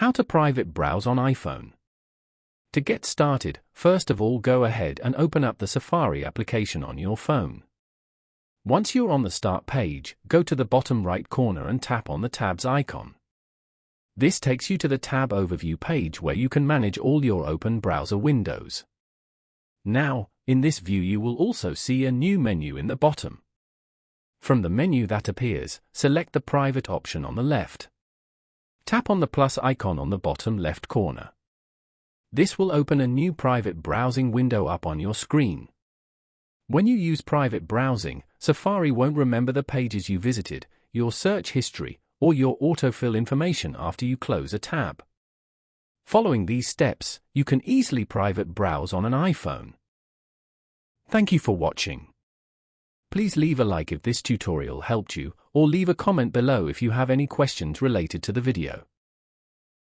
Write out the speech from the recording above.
How to private browse on iPhone. To get started, first of all go ahead and open up the Safari application on your phone. Once you're on the Start page, go to the bottom right corner and tap on the Tabs icon. This takes you to the Tab Overview page where you can manage all your open browser windows. Now, in this view you will also see a new menu in the bottom. From the menu that appears, select the Private option on the left. Tap on the plus icon on the bottom left corner. This will open a new private browsing window up on your screen. When you use private browsing, Safari won't remember the pages you visited, your search history, or your autofill information after you close a tab. Following these steps, you can easily private browse on an iPhone. Thank you for watching. Please leave a like if this tutorial helped you, or leave a comment below if you have any questions related to the video.